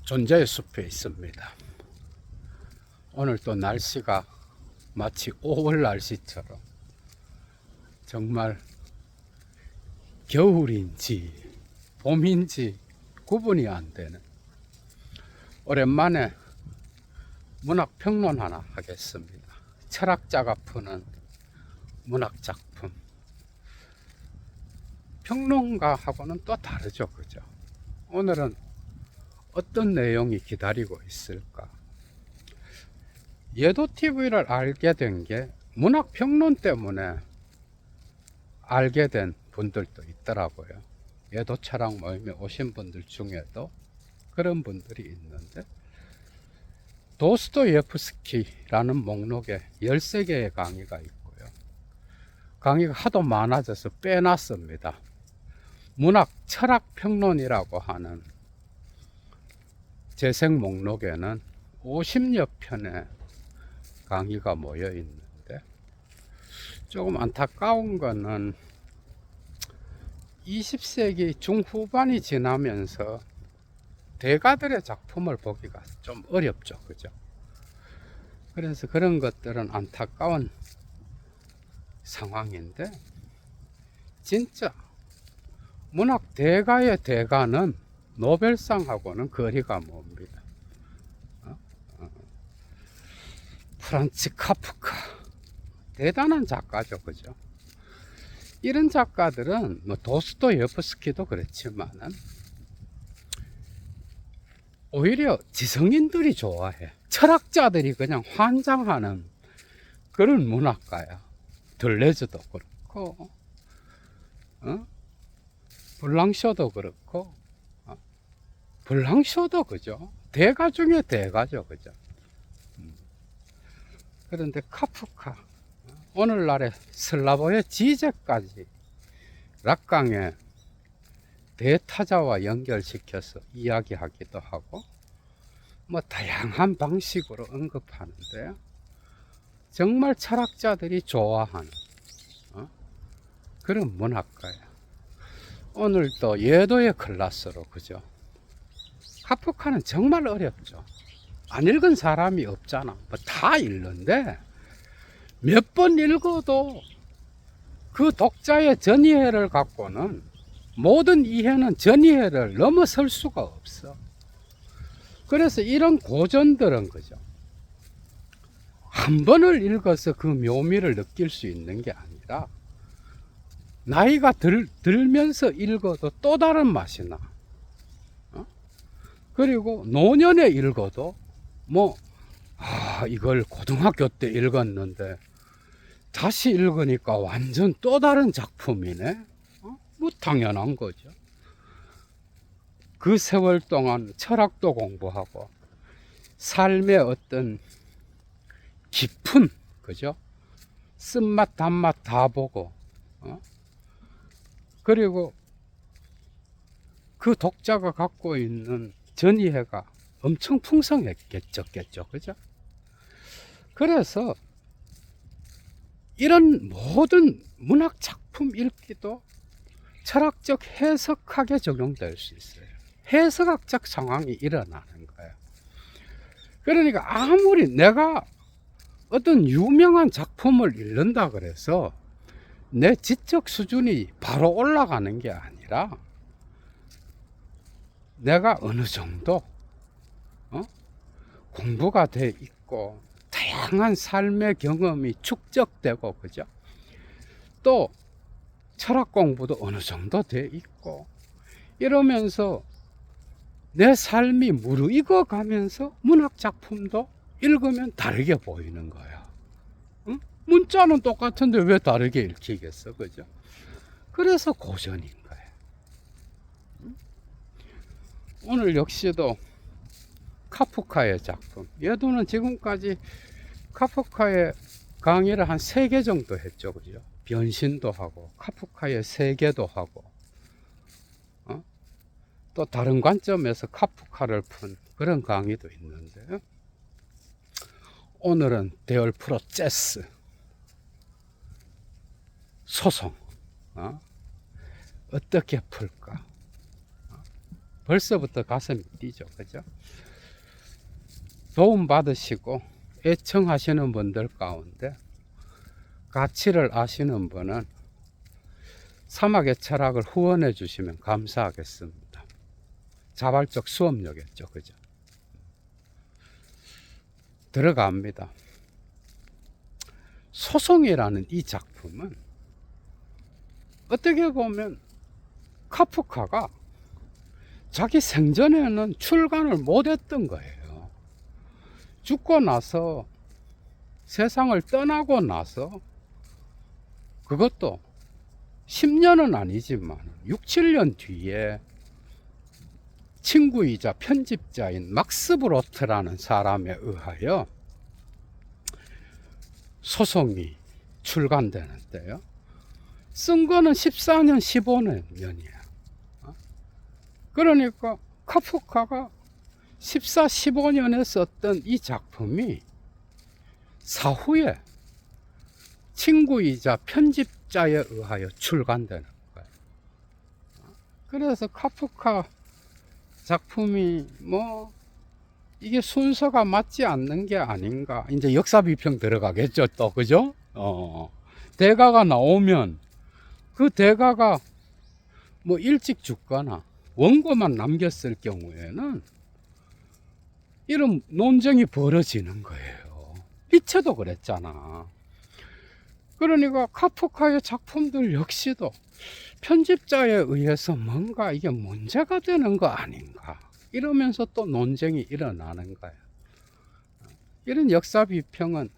존재의 숲에 있습니다. 오늘 또 날씨가 마치 5월 날씨처럼 정말 겨울인지 봄인지 구분이 안 되는, 오랜만에 문학평론 하나 하겠습니다. 철학자가 푸는 문학작품. 평론가하고는 또 다르죠, 그죠? 오늘은 어떤 내용이 기다리고 있을까? 예도TV를 알게 된 게 문학평론 때문에 알게 된 분들도 있더라고요. 예도철학 모임에 오신 분들 중에도 그런 분들이 있는데, 도스토예프스키라는 목록에 13개의 강의가 있고요. 강의가 하도 많아져서 빼놨습니다. 문학 철학평론이라고 하는 재생 목록에는 50여 편의 강의가 모여 있는데, 조금 안타까운 거는 20세기 중후반이 지나면서 대가들의 작품을 보기가 좀 어렵죠, 그죠? 그래서 그런 것들은 안타까운 상황인데, 진짜 문학 대가의 대가는 노벨상하고는 거리가 멉니다. 프란츠 카프카, 대단한 작가죠, 그죠? 이런 작가들은 뭐 도스토예프스키도 그렇지만은 오히려 지성인들이 좋아해. 철학자들이 그냥 환장하는 그런 문학가야. 들레즈도 그렇고, 블랑쇼도 그렇고, 블랑쇼도 그죠? 대가 중에 대가죠, 그죠? 그런데 카프카, 오늘날의 슬라보의 지제까지 락강의 대타자와 연결시켜서 이야기하기도 하고, 뭐 다양한 방식으로 언급하는데요. 정말 철학자들이 좋아하는 그런 문학가예요. 오늘도 예도의 클래스로, 그죠? 카프카는 정말 어렵죠. 안 읽은 사람이 없잖아. 뭐 다 읽는데 몇 번 읽어도 그 독자의 전이해를 갖고는 모든 이해는 전이해를 넘어설 수가 없어. 그래서 이런 고전들은, 그죠, 한 번을 읽어서 그 묘미를 느낄 수 있는 게 아니라 나이가 들면서 읽어도 또 다른 맛이 나. 그리고 노년에 읽어도 이걸 고등학교 때 읽었는데 다시 읽으니까 완전 또 다른 작품이네. 뭐 당연한 거죠. 그 세월 동안 철학도 공부하고 삶의 어떤 깊은, 그죠, 쓴맛 단맛 다 보고, 그리고 그 독자가 갖고 있는 전이해가 엄청 풍성했겠죠, 그죠? 그래서 이런 모든 문학 작품 읽기도 철학적 해석학에 적용될 수 있어요. 해석학적 상황이 일어나는 거예요. 그러니까 아무리 내가 어떤 유명한 작품을 읽는다 그래서 내 지적 수준이 바로 올라가는 게 아니라 내가 어느 정도 공부가 돼 있고 다양한 삶의 경험이 축적되고, 그죠? 또 철학 공부도 어느 정도 돼 있고 이러면서 내 삶이 무르익어 가면서 문학 작품도 읽으면 다르게 보이는 거야. 문자는 똑같은데 왜 다르게 읽히겠어, 그죠? 그래서 고전인 거예요. 오늘 역시도 카프카의 작품, 예도는 지금까지 카프카의 강의를 한 3개 정도 했죠, 그죠? 변신도 하고 카프카의 세계도 하고, 또 다른 관점에서 카프카를 푼 그런 강의도 있는데요. 오늘은 데얼 프로체스, 소송, 어떻게 풀까? 벌써부터 가슴이 뛰죠. 그죠? 도움 받으시고 애청하시는 분들 가운데 가치를 아시는 분은 사막의 철학을 후원해 주시면 감사하겠습니다. 자발적 수업료겠죠. 그죠? 들어갑니다. 소송이라는 이 작품은 어떻게 보면 카프카가 자기 생전에는 출간을 못했던 거예요. 죽고 나서 세상을 떠나고 나서 그것도 10년은 아니지만 6, 7년 뒤에 친구이자 편집자인 막스 브로트라는 사람에 의하여 소송이 출간되는데요. 쓴 거는 14년, 15년이에요. 그러니까 카프카가 14, 15년에 썼던 이 작품이 사후에 친구이자 편집자에 의하여 출간되는 거예요. 그래서 카프카 작품이 뭐 이게 순서가 맞지 않는 게 아닌가. 이제 역사 비평 들어가겠죠, 또. 그죠? 대가가 나오면 그 대가가 뭐 일찍 죽거나 원고만 남겼을 경우에는 이런 논쟁이 벌어지는 거예요. 리체도 그랬잖아. 그러니까 카프카의 작품들 역시도 편집자에 의해서 뭔가 이게 문제가 되는 거 아닌가 이러면서 또 논쟁이 일어나는 거예요. 이런 역사 비평은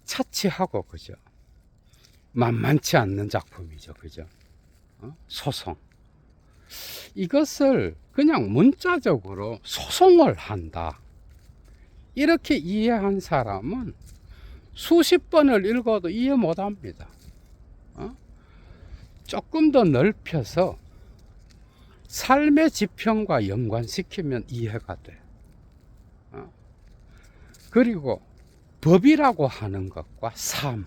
차치하고, 그죠? 만만치 않는 작품이죠. 그죠? 소송. 이것을 그냥 문자적으로 소송을 한다, 이렇게 이해한 사람은 수십 번을 읽어도 이해 못 합니다. 조금 더 넓혀서 삶의 지평과 연관시키면 이해가 돼. 그리고 법이라고 하는 것과 삶.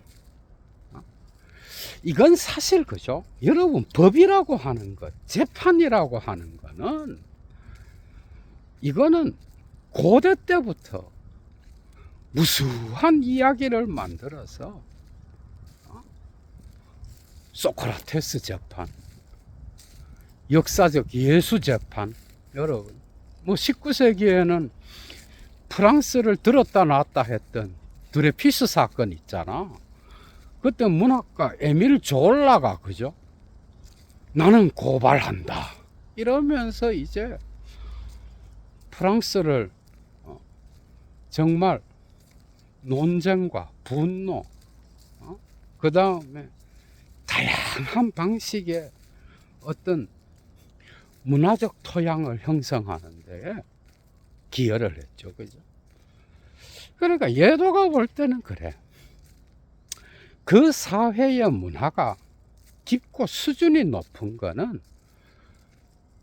이건 사실, 그죠? 여러분, 법이라고 하는 것, 재판이라고 하는 거는, 이거는 고대 때부터 무수한 이야기를 만들어서 소크라테스 재판, 역사적 예수 재판, 여러분 뭐 19세기에는 프랑스를 들었다 놨다 했던 드레피스 사건 있잖아. 그때 문학가 에밀 졸라가, 그죠? 나는 고발한다 이러면서 이제 프랑스를 정말 논쟁과 분노, 그 다음에 다양한 방식의 어떤 문화적 토양을 형성하는 데에 기여를 했죠. 그죠? 그러니까 예도가 볼 때는 그래. 그 사회의 문화가 깊고 수준이 높은 거는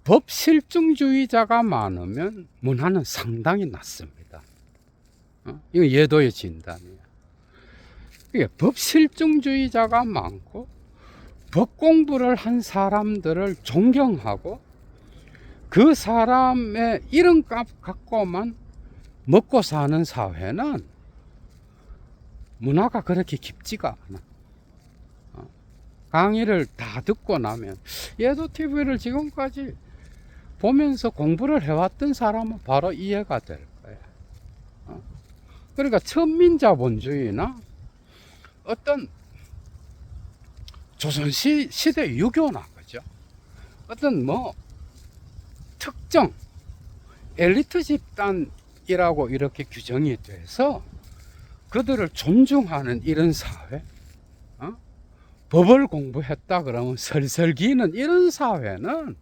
법 실증주의자가 많으면 문화는 상당히 낮습니다. 이거 예도의 진단이에요. 법 실증주의자가 많고 법 공부를 한 사람들을 존경하고 그 사람의 이름값 갖고만 먹고 사는 사회는 문화가 그렇게 깊지가 않아. 강의를 다 듣고 나면, 예도 TV를 지금까지 보면서 공부를 해왔던 사람은 바로 이해가 될 거예요. 그러니까 천민자본주의나 어떤 조선시대 유교나, 그죠? 어떤 뭐 특정 엘리트 집단이라고 이렇게 규정이 돼서 그들을 존중하는 이런 사회, 법을 공부했다 그러면 설설기는 이런 사회는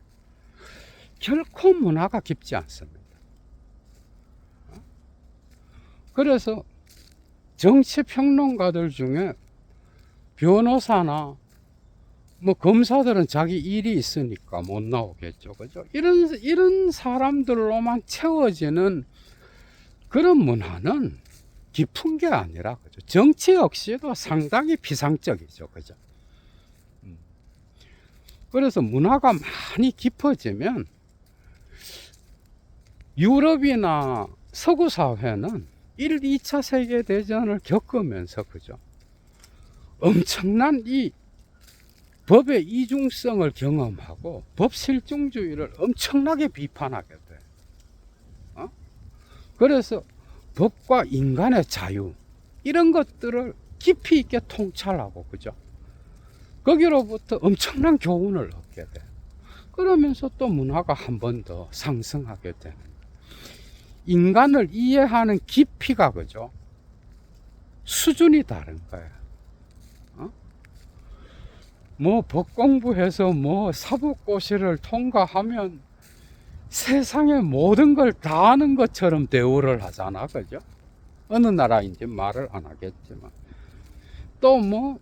결코 문화가 깊지 않습니다. 그래서 정치평론가들 중에 변호사나 뭐 검사들은 자기 일이 있으니까 못 나오겠죠. 그죠? 이런 사람들로만 채워지는 그런 문화는 깊은 게 아니라, 그죠? 정치 역시도 상당히 비상적이죠. 그죠? 그래서 문화가 많이 깊어지면 유럽이나 서구 사회는 1, 2차 세계대전을 겪으면서, 그죠? 엄청난 이 법의 이중성을 경험하고 법 실증주의를 엄청나게 비판하게 돼. 그래서 법과 인간의 자유, 이런 것들을 깊이 있게 통찰하고, 그죠? 거기로부터 엄청난 교훈을 얻게 돼. 그러면서 또 문화가 한 번 더 상승하게 되는. 인간을 이해하는 깊이가, 그죠? 수준이 다른 거야. 뭐 법 공부해서 뭐 사법고시를 통과하면 세상의 모든 걸 다 아는 것처럼 대우를 하잖아, 그죠? 어느 나라인지 말을 안 하겠지만, 또 뭐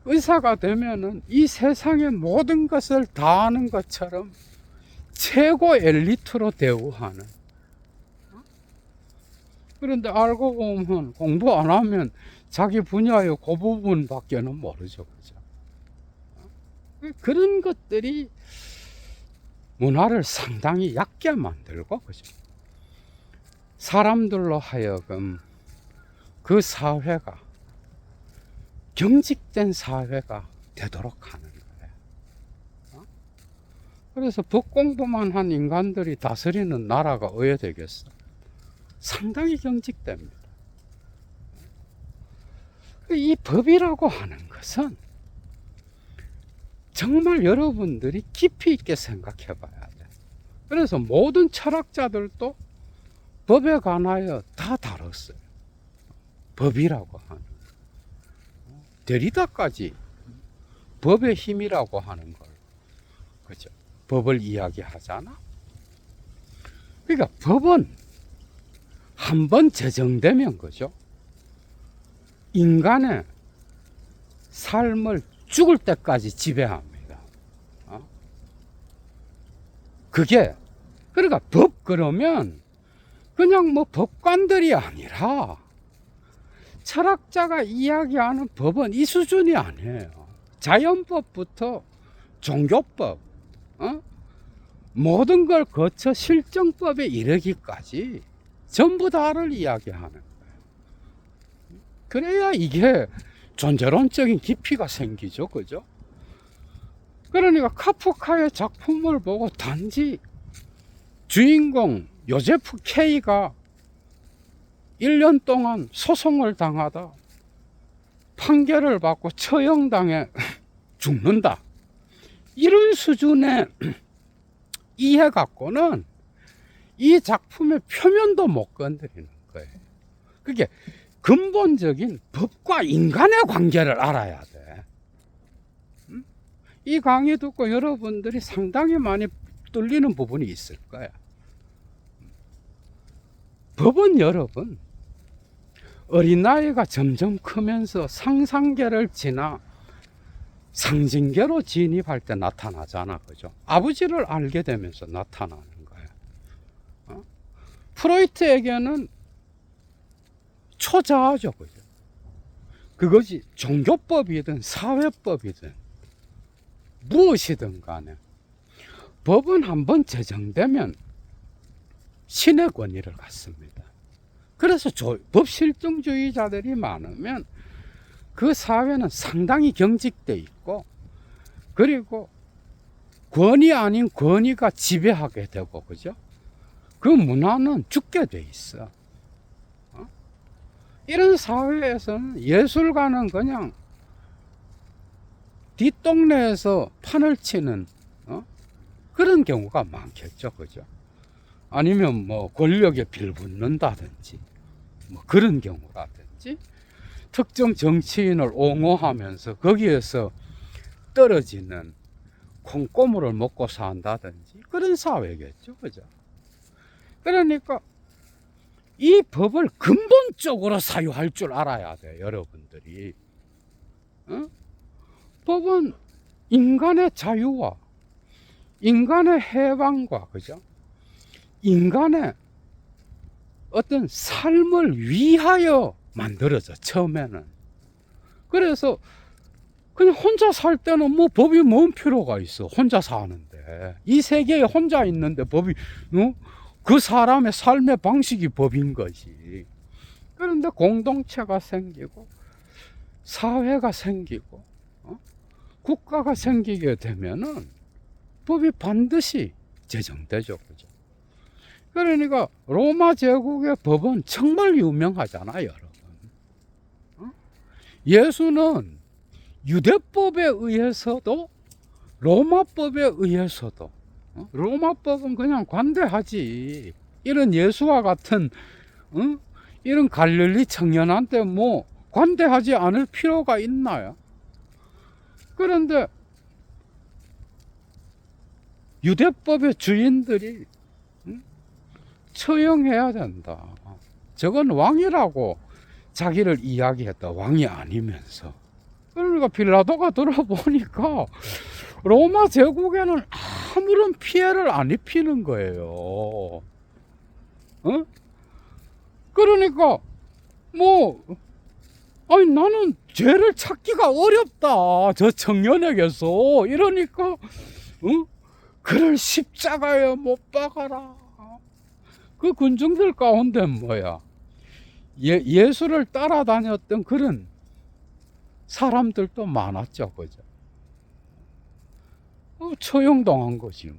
의사가 되면은 이 세상의 모든 것을 다 아는 것처럼 최고 엘리트로 대우하는. 그런데 알고 보면 공부 안 하면 자기 분야의 그 부분밖에는 모르죠, 그죠? 그런 것들이 문화를 상당히 얕게 만들고, 그죠? 사람들로 하여금 그 사회가 경직된 사회가 되도록 하는 거예요. 그래서 법 공부만 한 인간들이 다스리는 나라가 어떻게 되겠어? 상당히 경직됩니다. 이 법이라고 하는 것은 정말 여러분들이 깊이 있게 생각해 봐야 돼. 그래서 모든 철학자들도 법에 관하여 다 다뤘어요. 법이라고 하는. 데리다까지 법의 힘이라고 하는 걸, 그죠? 법을 이야기하잖아. 그러니까 법은 한번 제정되면, 그죠? 인간의 삶을 죽을 때까지 지배합니다. 그게, 그러니까 법 그러면 그냥 뭐 법관들이 아니라 철학자가 이야기하는 법은 이 수준이 아니에요. 자연법부터 종교법, 모든 걸 거쳐 실정법에 이르기까지 전부 다를 이야기하는 거예요. 그래야 이게 존재론적인 깊이가 생기죠, 그죠? 그러니까 카프카의 작품을 보고 단지 주인공 요제프 K가 1년 동안 소송을 당하다 판결을 받고 처형당해 죽는다, 이런 수준의 이해 갖고는 이 작품의 표면도 못 건드리는 거예요. 그게 근본적인 법과 인간의 관계를 알아야 돼. 이 강의 듣고 여러분들이 상당히 많이 뚫리는 부분이 있을 거야. 법은 여러분, 어린아이가 점점 크면서 상상계를 지나 상징계로 진입할 때 나타나잖아, 그죠? 아버지를 알게 되면서 나타나는 거야. 프로이트에게는 초자아죠, 그죠? 그것이 종교법이든 사회법이든 무엇이든 간에 법은 한번 제정되면 신의 권위를 갖습니다. 그래서 법 실증주의자들이 많으면 그 사회는 상당히 경직돼 있고, 그리고 권위 아닌 권위가 지배하게 되고, 그죠? 그 문화는 죽게 돼 있어. 이런 사회에서는 예술가는 그냥 뒷동네에서 판을 치는 그런 경우가 많겠죠, 그죠? 아니면 뭐 권력에 빌붙는다든지 뭐 그런 경우라든지, 특정 정치인을 옹호하면서 거기에서 떨어지는 콩고물을 먹고 산다든지 그런 사회겠죠, 그죠? 그러니까 이 법을 근본적으로 사유할 줄 알아야 돼, 여러분들이. 법은 인간의 자유와 인간의 해방과, 그죠? 인간의 어떤 삶을 위하여 만들어져, 처음에는. 그래서 그냥 혼자 살 때는 뭐 법이 뭔 필요가 있어. 혼자 사는데, 이 세계에 혼자 있는데 법이 그 사람의 삶의 방식이 법인 거지. 그런데 공동체가 생기고 사회가 생기고 국가가 생기게 되면은 법이 반드시 제정되죠. 그죠? 그러니까 로마 제국의 법은 정말 유명하잖아요, 여러분. 예수는 유대법에 의해서도 로마법에 의해서도 로마법은 그냥 관대하지. 이런 예수와 같은 이런 갈릴리 청년한테 뭐 관대하지 않을 필요가 있나요? 그런데 유대법의 주인들이 처형해야 된다. 저건 왕이라고 자기를 이야기했다. 왕이 아니면서. 그러니까 빌라도가 들어보니까 로마 제국에는 아무런 피해를 안 입히는 거예요. 그러니까 뭐 아니 나는 죄를 찾기가 어렵다. 저 청년에게서. 이러니까 그를 십자가에 못 박아라. 그 군중들 가운데 뭐야? 예수를 따라다녔던 그런 사람들도 많았죠. 그죠? 처형당한 거지.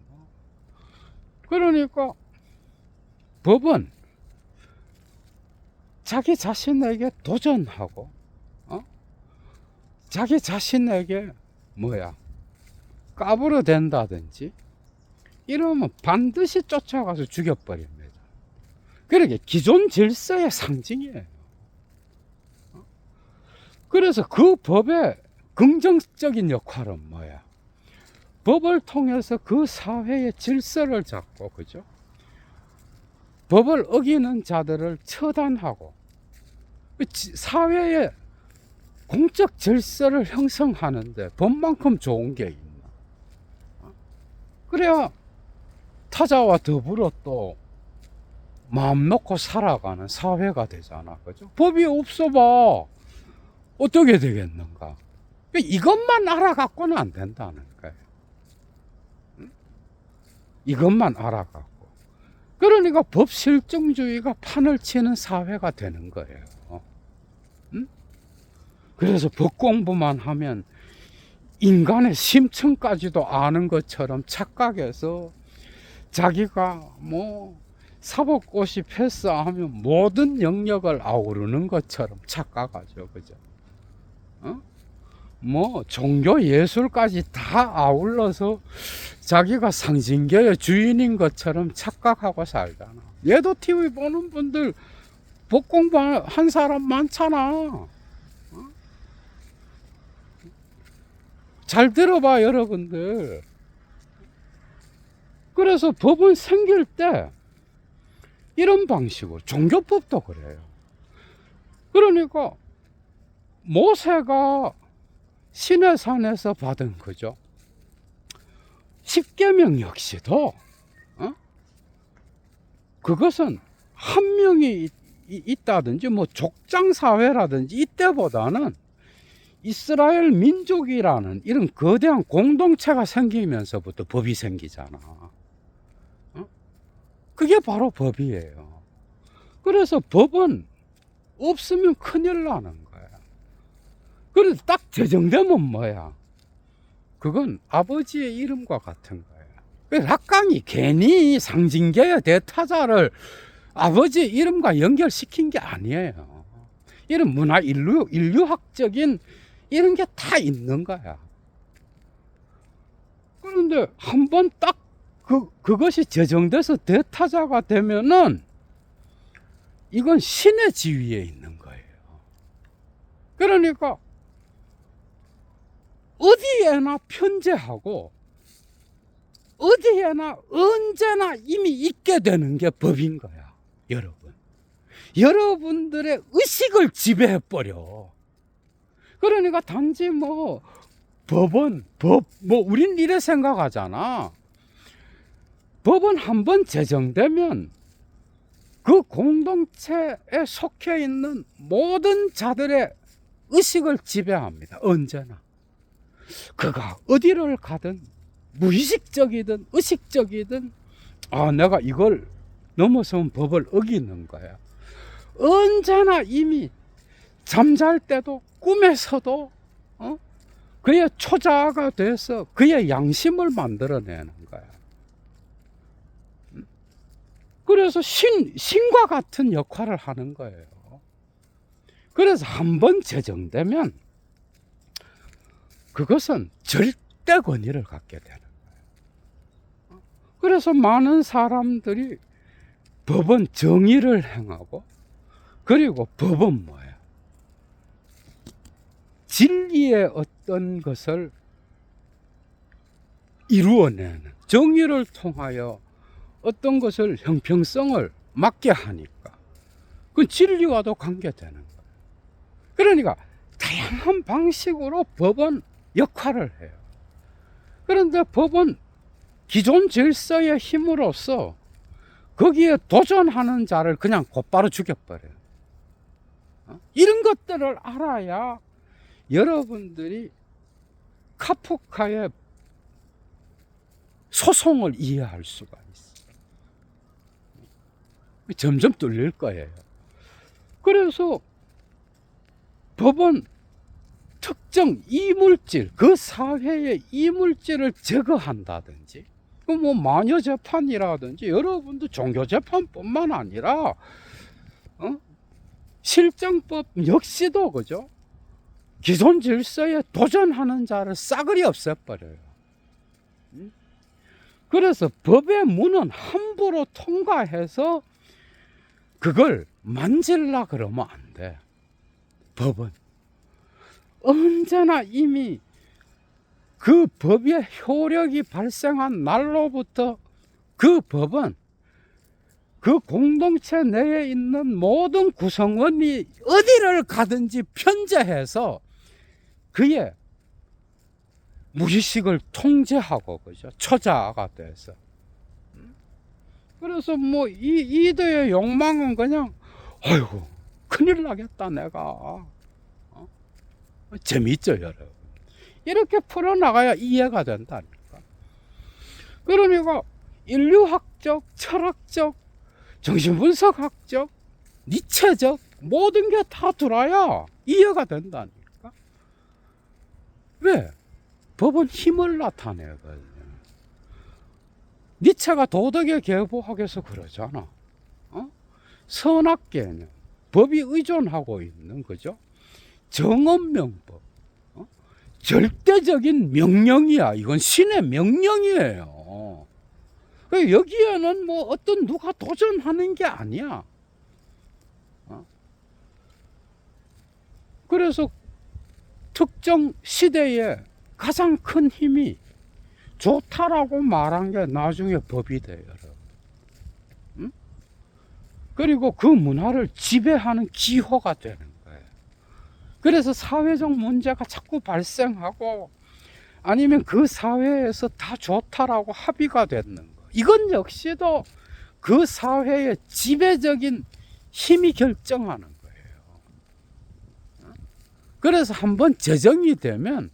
그러니까 법은 자기 자신에게 도전하고 자기 자신에게 뭐야? 까불어댄다든지 이러면 반드시 쫓아가서 죽여버립니다. 그러게 기존 질서의 상징이에요. 그래서 그 법의 긍정적인 역할은 뭐야? 법을 통해서 그 사회의 질서를 잡고, 그죠? 법을 어기는 자들을 처단하고 사회의 공적 질서를 형성하는데 법만큼 좋은 게 있나? 그래야 타자와 더불어 또 마음 놓고 살아가는 사회가 되잖아. 그죠? 법이 없어 봐. 어떻게 되겠는가? 이것만 알아갖고는 안 된다는 거예요. 이것만 알아갖고. 그러니까 법 실정주의가 판을 치는 사회가 되는 거예요. 그래서 법 공부만 하면 인간의 심층까지도 아는 것처럼 착각해서 자기가 뭐 사법고시 패스하면 모든 영역을 아우르는 것처럼 착각하죠. 그죠? 뭐 종교 예술까지 다 아울러서 자기가 상징계의 주인인 것처럼 착각하고 살잖아. 얘도 TV 보는 분들 법 공부한 사람 많잖아. 잘 들어봐, 여러분들. 그래서 법은 생길 때 이런 방식으로, 종교법도 그래요. 그러니까 모세가 시내산에서 받은 거죠. 십계명 역시도 그것은 한 명이 있다든지 뭐 족장사회라든지 이때보다는 이스라엘 민족이라는 이런 거대한 공동체가 생기면서부터 법이 생기잖아. 그게 바로 법이에요. 그래서 법은 없으면 큰일 나는 거야. 그래서 딱 제정되면 뭐야? 그건 아버지의 이름과 같은 거야. 락강이 괜히 상징계의 대타자를 아버지 이름과 연결시킨 게 아니에요. 이런 문화 인류학적인 이런 게 다 있는 거야. 그런데 한번 딱 그것이 제정돼서 대타자가 되면은 이건 신의 지위에 있는 거예요. 그러니까 어디에나 편재하고 어디에나 언제나 이미 있게 되는 게 법인 거야, 여러분. 여러분들의 의식을 지배해버려. 그러니까 단지 뭐 법은 뭐 우린 이래 생각하잖아. 법은 한번 제정되면 그 공동체에 속해 있는 모든 자들의 의식을 지배합니다. 언제나. 그가 어디를 가든 무의식적이든 의식적이든 내가 이걸 넘어서면 법을 어기는 거야. 언제나 이미 잠잘 때도 꿈에서도 그의 초자아가 돼서 그의 양심을 만들어내는 거야. 그래서 신과 같은 역할을 하는 거예요. 그래서 한번 제정되면 그것은 절대 권위를 갖게 되는 거예요. 그래서 많은 사람들이 법은 정의를 행하고, 그리고 법은 뭐예요? 진리의 어떤 것을 이루어내는, 정의를 통하여 어떤 것을 형평성을 맞게 하니까 그 진리와도 관계되는 거예요. 그러니까 다양한 방식으로 법은 역할을 해요. 그런데 법은 기존 질서의 힘으로써 거기에 도전하는 자를 그냥 곧바로 죽여버려요. 이런 것들을 알아야 여러분들이 카프카의 소송을 이해할 수가 있어요. 점점 뚫릴 거예요. 그래서 법은 특정 이물질, 그 사회의 이물질을 제거한다든지, 뭐 마녀 재판이라든지, 여러분도 종교 재판뿐만 아니라 실정법 역시도 그죠? 기존 질서에 도전하는 자를 싸그리 없애버려요. 그래서 법의 문은 함부로 통과해서 그걸 만질라 그러면 안 돼. 법은 언제나 이미 그 법의 효력이 발생한 날로부터 그 법은 그 공동체 내에 있는 모든 구성원이 어디를 가든지 편재해서 그의 무의식을 통제하고, 그죠? 초자아가 돼서. 그래서 뭐 이들의 욕망은 그냥, 아이고, 큰일 나겠다, 내가. 재미있죠, 여러분. 이렇게 풀어나가야 이해가 된다니까. 그러니까 인류학적, 철학적, 정신분석학적, 니체적 모든 게 다 들어야 이해가 된다니까. 왜? 법은 힘을 나타내거든요. 니체가 도덕의 계보학에서 그러잖아. 선악 개념, 법이 의존하고 있는, 그죠? 정언명법, 절대적인 명령이야. 이건 신의 명령이에요. 여기에는 뭐 어떤 누가 도전하는 게 아니야. 그래서 특정 시대에 가장 큰 힘이 좋다라고 말한 게 나중에 법이 돼요. 그리고 그 문화를 지배하는 기호가 되는 거예요. 그래서 사회적 문제가 자꾸 발생하고, 아니면 그 사회에서 다 좋다라고 합의가 되는 거. 이건 역시도 그 사회의 지배적인 힘이 결정하는 거예요. 그래서 한번 제정이 되면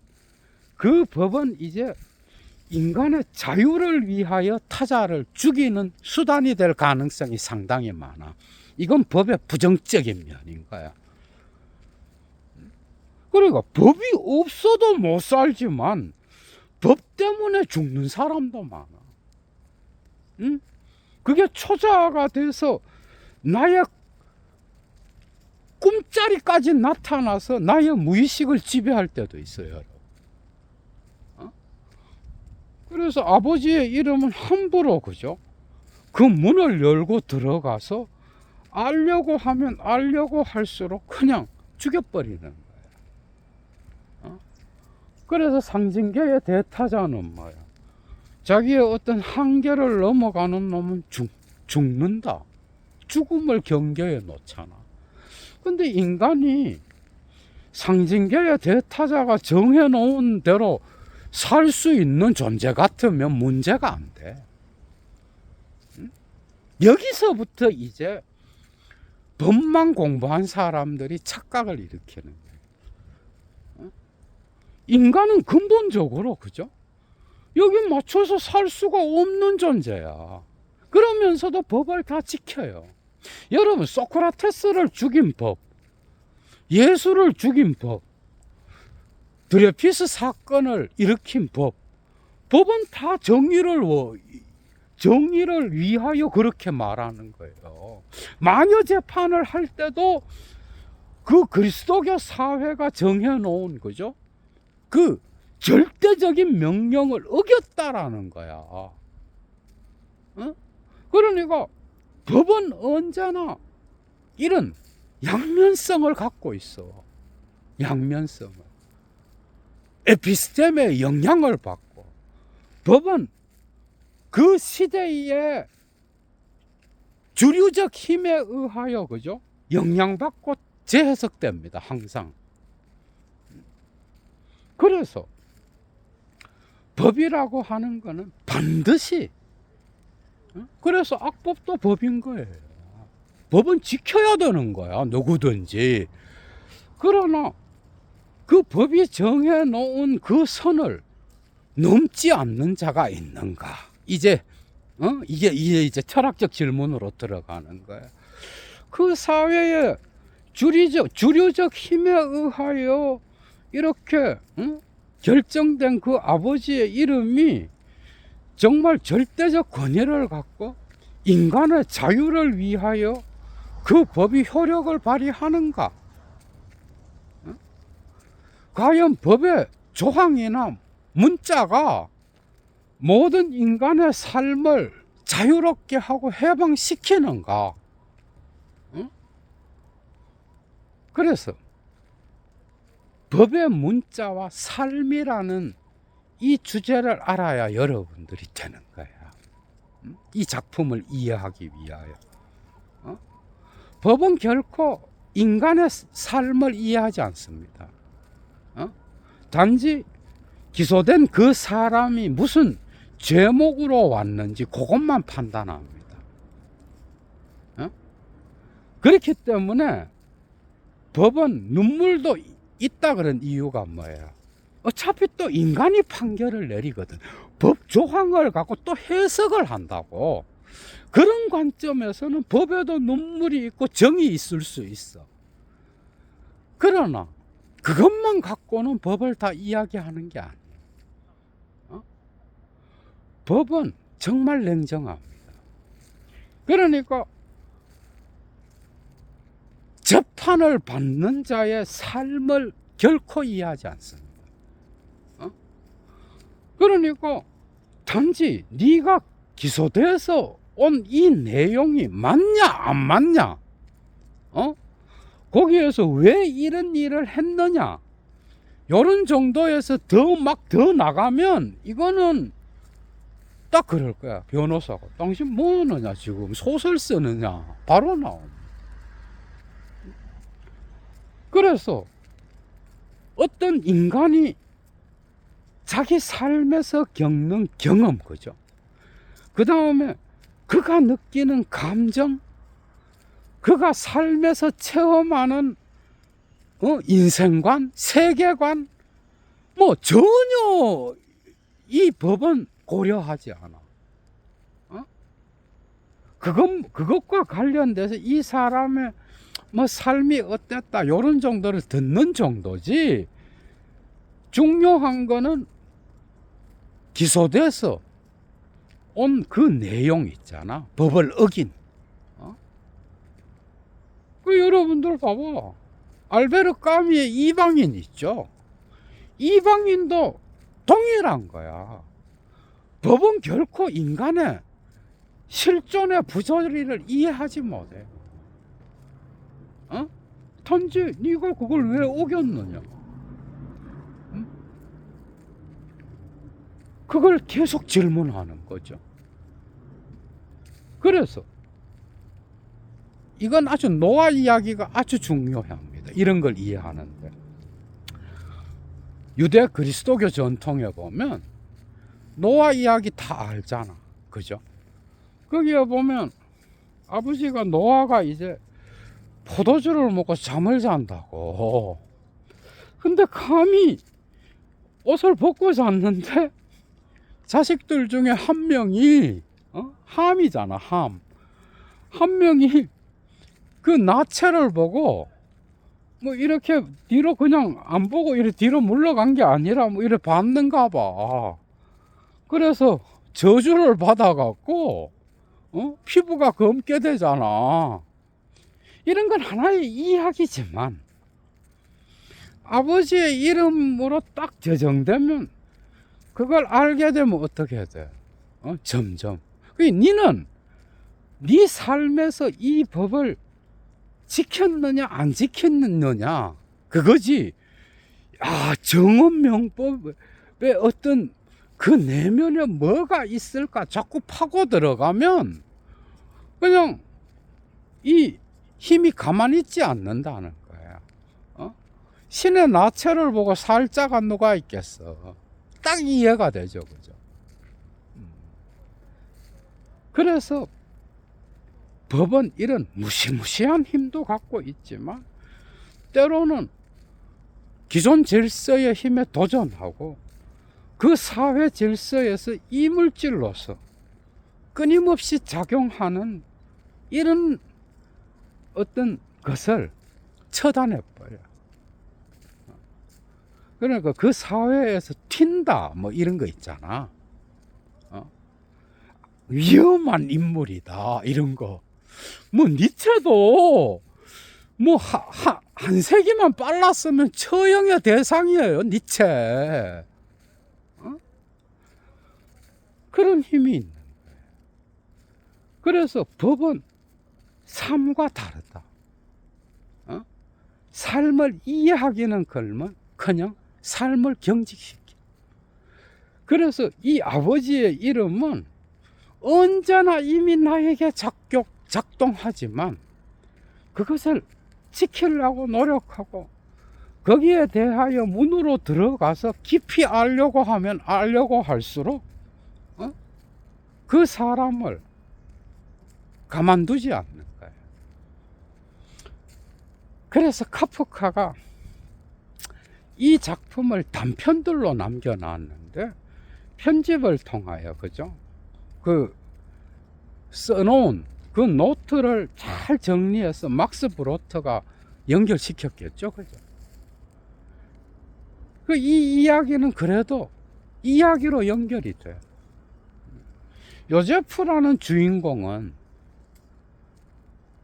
그 법은 이제 인간의 자유를 위하여 타자를 죽이는 수단이 될 가능성이 상당히 많아. 이건 법의 부정적인 면인 거야. 그러니까 법이 없어도 못 살지만 법 때문에 죽는 사람도 많아. 응? 그게 초자아가 돼서 나의 꿈자리까지 나타나서 나의 무의식을 지배할 때도 있어요. 그래서 아버지의 이름은 함부로, 그죠? 그 문을 열고 들어가서 알려고 하면 알려고 할수록 그냥 죽여버리는 거예요. 그래서 상징계의 대타자는 뭐야? 자기의 어떤 한계를 넘어가는 놈은 죽는다. 죽음을 경계에 놓잖아. 근데 인간이 상징계의 대타자가 정해놓은 대로 살 수 있는 존재 같으면 문제가 안 돼. 여기서부터 이제 법만 공부한 사람들이 착각을 일으키는 거예요. 인간은 근본적으로, 그죠? 여기 맞춰서 살 수가 없는 존재야. 그러면서도 법을 다 지켜요. 여러분, 소크라테스를 죽인 법, 예수를 죽인 법, 드레피스 사건을 일으킨 법은 다 정의를 위하여 그렇게 말하는 거예요. 마녀 재판을 할 때도 그 그리스도교 사회가 정해놓은 거죠. 그 절대적인 명령을 어겼다라는 거야. 어? 그러니까 법은 언제나 이런 양면성을 갖고 있어. 양면성을. 에피스템의 영향을 받고, 법은 그 시대의 주류적 힘에 의하여, 그죠? 영향받고 재해석됩니다, 항상. 그래서 법이라고 하는 거는 반드시, 그래서 악법도 법인 거예요. 법은 지켜야 되는 거야, 누구든지. 그러나 그 법이 정해놓은 그 선을 넘지 않는 자가 있는가? 이게 이제 철학적 질문으로 들어가는 거예요. 그 사회의 주류적 힘에 의하여 이렇게 결정된 그 아버지의 이름이 정말 절대적 권위를 갖고 인간의 자유를 위하여 그 법이 효력을 발휘하는가? 과연 법의 조항이나 문자가 모든 인간의 삶을 자유롭게 하고 해방시키는가? 그래서 법의 문자와 삶이라는 이 주제를 알아야 여러분들이 되는 거야. 이 작품을 이해하기 위하여. 법은 결코 인간의 삶을 이해하지 않습니다. 단지 기소된 그 사람이 무슨 죄목으로 왔는지 그것만 판단합니다. 그렇기 때문에 법은 눈물도 있다 그런 이유가 뭐예요? 어차피 또 인간이 판결을 내리거든. 법 조항을 갖고 또 해석을 한다고. 그런 관점에서는 법에도 눈물이 있고 정이 있을 수 있어. 그러나 그것만 갖고는 법을 다 이야기하는 게 아니에요. 법은 정말 냉정합니다. 그러니까 재판을 받는 자의 삶을 결코 이해하지 않습니다. 그러니까 단지 네가 기소돼서 온 이 내용이 맞냐 안 맞냐, 거기에서 왜 이런 일을 했느냐, 요런 정도에서 더 나가면 이거는 딱 그럴 거야. 변호사가 당신 뭐 하느냐, 지금 소설 쓰느냐, 바로 나옵니다. 그래서 어떤 인간이 자기 삶에서 겪는 경험, 그죠? 그 다음에 그가 느끼는 감정, 그가 삶에서 체험하는 인생관, 세계관, 뭐 전혀 이 법은 고려하지 않아. 그것과 관련돼서 이 사람의 뭐 삶이 어땠다 이런 정도를 듣는 정도지, 중요한 거는 기소돼서 온 그 내용 있잖아. 법을 어긴. 그 여러분들 봐봐. 알베르 까미의 이방인 있죠. 이방인도 동일한 거야. 법은 결코 인간의 실존의 부조리를 이해하지 못해. 단지 네가 그걸 왜 어겼느냐, 그걸 계속 질문하는 거죠. 그래서 이건 아주 노아 이야기가 아주 중요합니다. 이런 걸 이해하는데, 유대 그리스도교 전통에 보면 노아 이야기 다 알잖아, 그죠? 거기에 보면 아버지가 노아가 이제 포도주를 먹고 잠을 잔다고. 근데 감히 옷을 벗고 잤는데 자식들 중에 한 명이 함이잖아, 함. 한 명이 그 나체를 보고 뭐 이렇게 뒤로 그냥 안 보고 이렇게 뒤로 물러간 게 아니라 뭐 이렇게 봤는가 봐. 그래서 저주를 받아갖고 피부가 검게 되잖아. 이런 건 하나의 이야기지만 아버지의 이름으로 딱 제정되면 그걸 알게 되면 어떻게 돼? 점점. 니는 네 삶에서 이 법을 지켰느냐 안 지켰느냐 그거지. 정언명법에 어떤 그 내면에 뭐가 있을까 자꾸 파고 들어가면 그냥 이 힘이 가만히 있지 않는다는 거야. 신의 나체를 보고 살자가 누가 있겠어. 딱 이해가 되죠, 그죠? 그래서 법은 이런 무시무시한 힘도 갖고 있지만 때로는 기존 질서의 힘에 도전하고 그 사회 질서에서 이물질로서 끊임없이 작용하는 이런 어떤 것을 처단해버려. 그러니까 그 사회에서 튄다 뭐 이런 거 있잖아. 위험한 인물이다 이런 거. 뭐 니체도 뭐 한 세기만 빨랐으면 처형의 대상이에요, 니체. 그런 힘이 있는 거예요. 그래서 법은 삶과 다르다. 삶을 이해하기는 걸면 그냥 삶을 경직시켜. 그래서 이 아버지의 이름은 언제나 이미 나에게 작동하지만 그것을 지키려고 노력하고 거기에 대하여 문으로 들어가서 깊이 알려고 하면 알려고 할수록 그 사람을 가만두지 않는 거예요. 그래서 카프카가 이 작품을 단편들로 남겨놨는데 편집을 통하여 그죠? 그 써놓은 그 노트를 잘 정리해서 막스 브로트가 연결시켰겠죠, 그죠? 그 이 이야기는 그래도 이야기로 연결이 돼. 요제프라는 주인공은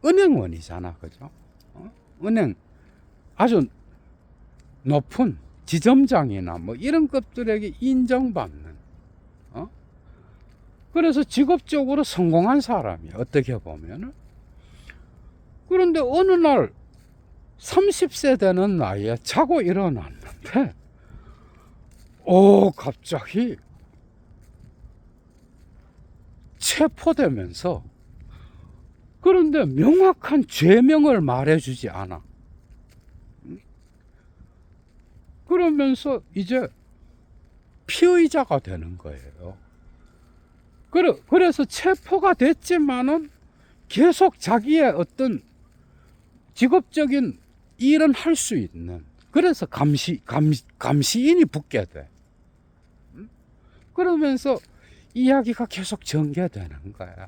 은행원이잖아, 그죠? 은행 아주 높은 지점장이나 뭐 이런 것들에게 인정받는. 그래서 직업적으로 성공한 사람이야, 어떻게 보면은. 그런데 어느 날 30세 되는 나이에 자고 일어났는데, 갑자기 체포되면서, 그런데 명확한 죄명을 말해주지 않아. 그러면서 이제 피의자가 되는 거예요. 그래서 체포가 됐지만은 계속 자기의 어떤 직업적인 일은 할 수 있는, 그래서 감시인이 붙게 돼. 그러면서 이야기가 계속 전개되는 거야.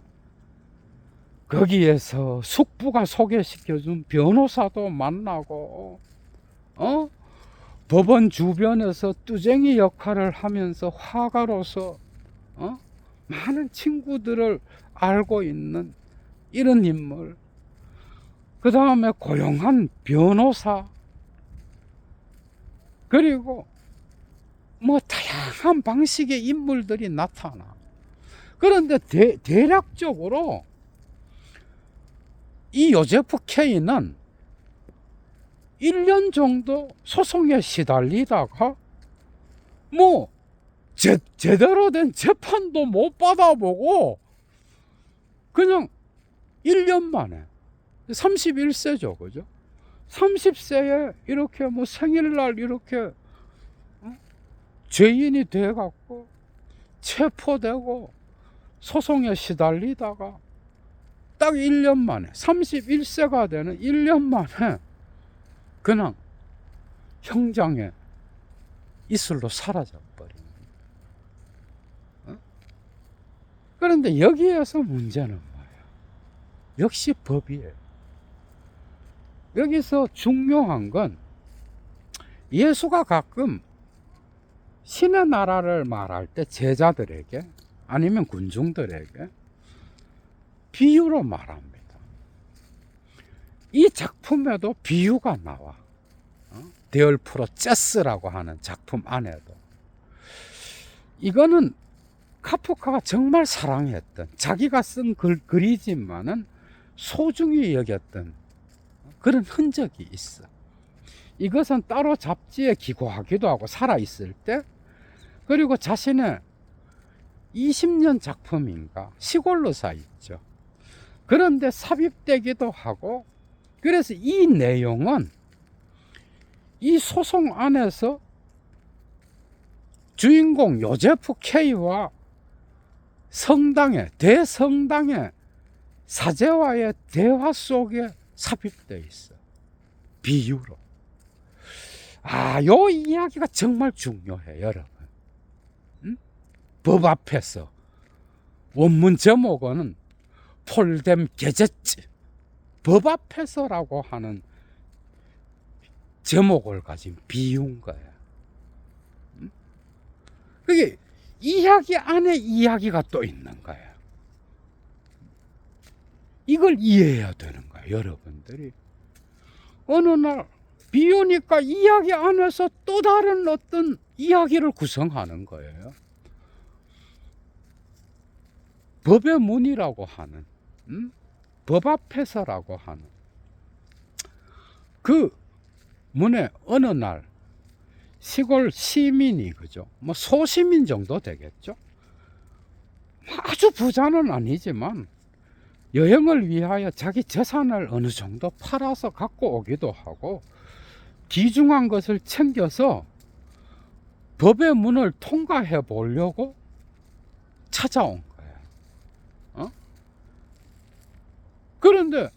거기에서 숙부가 소개시켜준 변호사도 만나고, 법원 주변에서 뚜쟁이 역할을 하면서 화가로서 많은 친구들을 알고 있는 이런 인물, 그 다음에 고용한 변호사, 그리고 뭐 다양한 방식의 인물들이 나타나. 그런데 대략적으로 이 요제프 K는 1년 정도 소송에 시달리다가 뭐 제대로 된 재판도 못 받아보고 그냥 1년 만에 31세죠, 그죠? 30세에 이렇게 뭐 생일날 이렇게 죄인이 돼갖고 체포되고 소송에 시달리다가 딱 1년 만에 31세가 되는 1년 만에 그냥 형장에 이슬로 사라져 버린. 그런데 여기에서 문제는 뭐예요? 역시 법이에요. 여기서 중요한 건 예수가 가끔 신의 나라를 말할 때 제자들에게 아니면 군중들에게 비유로 말합니다. 이 작품에도 비유가 나와. 데얼 프로체스라고 하는 작품 안에도. 이거는 카프카가 정말 사랑했던, 자기가 쓴 글이지만은 소중히 여겼던 그런 흔적이 있어. 이것은 따로 잡지에 기고하기도 하고 살아있을 때, 그리고 자신의 20년 작품인가 시골로 사 있죠. 그런데 삽입되기도 하고, 그래서 이 내용은 이 소송 안에서 주인공 요제프 K와 성당의 대성당의 사제와의 대화 속에 삽입되어 있어. 비유로. 요 이야기가 정말 중요해, 여러분. 법 앞에서 원문 제목은 폴뎀 게제츠, 법 앞에서라고 하는 제목을 가진 비유인 거야. 그게 이야기 안에 이야기가 또 있는 거야. 이걸 이해해야 되는 거야, 여러분들이. 어느 날 비유니까 이야기 안에서 또 다른 어떤 이야기를 구성하는 거예요. 법의 문이라고 하는, 법 앞에서라고 하는 그 문에 어느 날 시골 시민이, 그죠? 뭐 소시민 정도 되겠죠? 아주 부자는 아니지만 여행을 위하여 자기 재산을 어느 정도 팔아서 갖고 오기도 하고 귀중한 것을 챙겨서 법의 문을 통과해 보려고 찾아온 거예요. 그런데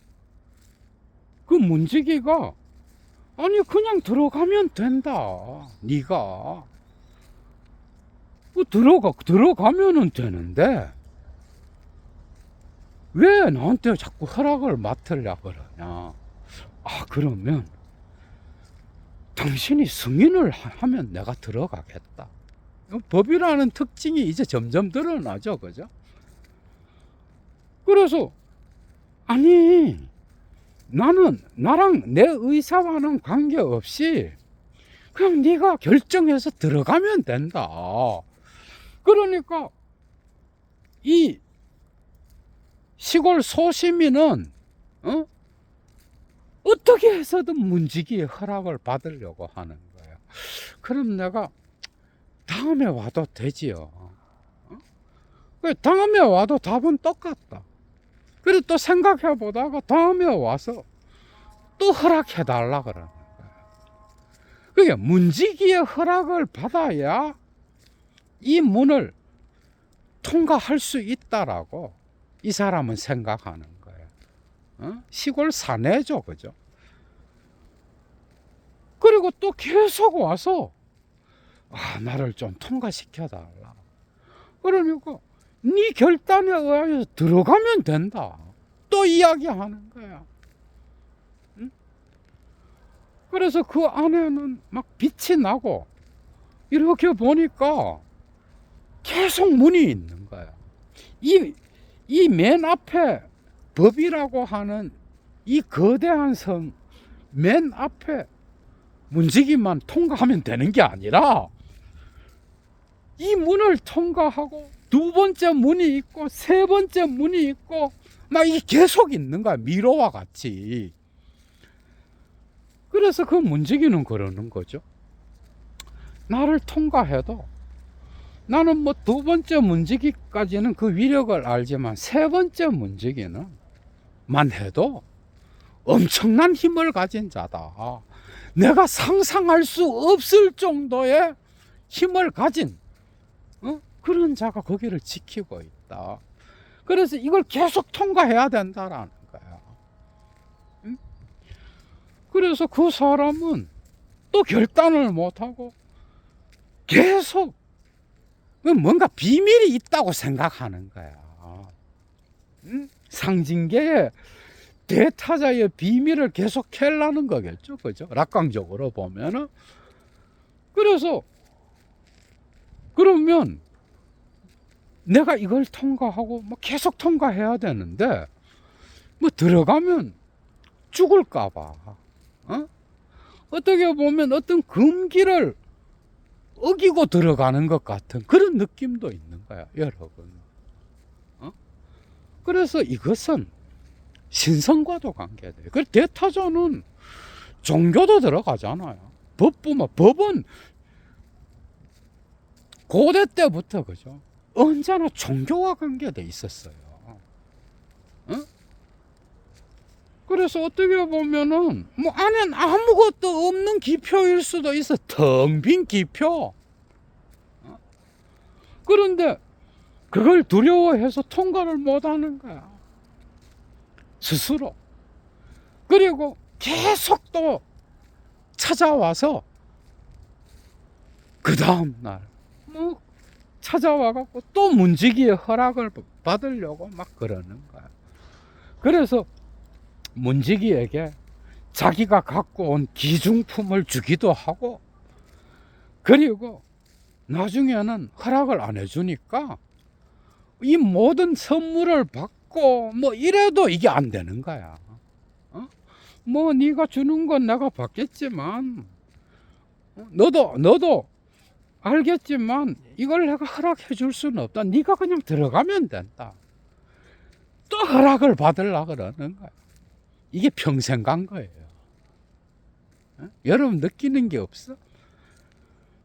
그 문지기가 아니 그냥 들어가면 된다. 네가 들어가면은 되는데 왜 나한테 자꾸 허락을 맡으려 그러냐. 그러면 당신이 승인을 하면 내가 들어가겠다. 법이라는 특징이 이제 점점 드러나죠, 그죠? 그래서 아니 나는 나랑 내 의사와는 관계없이 그냥 네가 결정해서 들어가면 된다. 그러니까 이 시골 소시민은 어떻게 해서든 문지기의 허락을 받으려고 하는 거예요. 그럼 내가 다음에 와도 되지요. 다음에 와도 답은 똑같다. 그래서 또 생각해 보다가 다음에 와서 또 허락해 달라 그러는 거예요. 그게 문지기의 허락을 받아야 이 문을 통과할 수 있다라고 이 사람은 생각하는 거예요. 시골 사내죠, 그죠? 그리고 또 계속 와서 나를 좀 통과시켜 달라. 그러니까 네 결단에 의하여 들어가면 된다. 또 이야기하는 거야. 그래서 그 안에는 막 빛이 나고 이렇게 보니까 계속 문이 있는 거야. 이 맨 앞에 법이라고 하는 이 거대한 성 맨 앞에 문지기만 통과하면 되는 게 아니라 이 문을 통과하고 두 번째 문이 있고 세 번째 문이 있고 막 이게 계속 있는 거야, 미로와 같이. 그래서 그 문지기는 그러는 거죠. 나를 통과해도 나는 뭐 두 번째 문지기까지는 그 위력을 알지만 세 번째 문지기는 만 해도 엄청난 힘을 가진 자다. 내가 상상할 수 없을 정도의 힘을 가진 그런 자가 거기를 지키고 있다. 그래서 이걸 계속 통과해야 된다라는 거야. 그래서 그 사람은 또 결단을 못하고 계속 뭔가 비밀이 있다고 생각하는 거야. 상징계의 대타자의 비밀을 계속 캐려는 거겠죠. 그죠? 낙광적으로 보면은. 그래서, 그러면 내가 이걸 통과하고 뭐 계속 통과해야 되는데, 뭐 들어가면 죽을까봐, 어떻게 보면 어떤 금기를 어기고 들어가는 것 같은 그런 느낌도 있는 거야, 여러분. 그래서 이것은 신성과도 관계돼요. 그 대타자는 종교도 들어가잖아요. 법은 고대 때부터, 그죠? 언제나 종교와 관계돼 있었어요. 그래서 어떻게 보면은 뭐 안엔 아무것도 없는 기표일 수도 있어. 텅 빈 기표. 그런데 그걸 두려워해서 통과를 못하는 거야, 스스로. 그리고 계속 또 찾아와서 그 다음날 뭐 찾아와갖고 또 문지기의 허락을 받으려고 막 그러는 거야. 그래서 문지기에게 자기가 갖고 온 기중품을 주기도 하고, 그리고 나중에는 허락을 안 해주니까 이 모든 선물을 받고 뭐 이래도 이게 안 되는 거야. 뭐 네가 주는 건 내가 받겠지만, 너도 알겠지만 이걸 내가 허락해 줄 수는 없다. 네가 그냥 들어가면 된다. 또 허락을 받으려고 그러는 거야. 이게 평생 간 거예요. 여러분 느끼는 게 없어?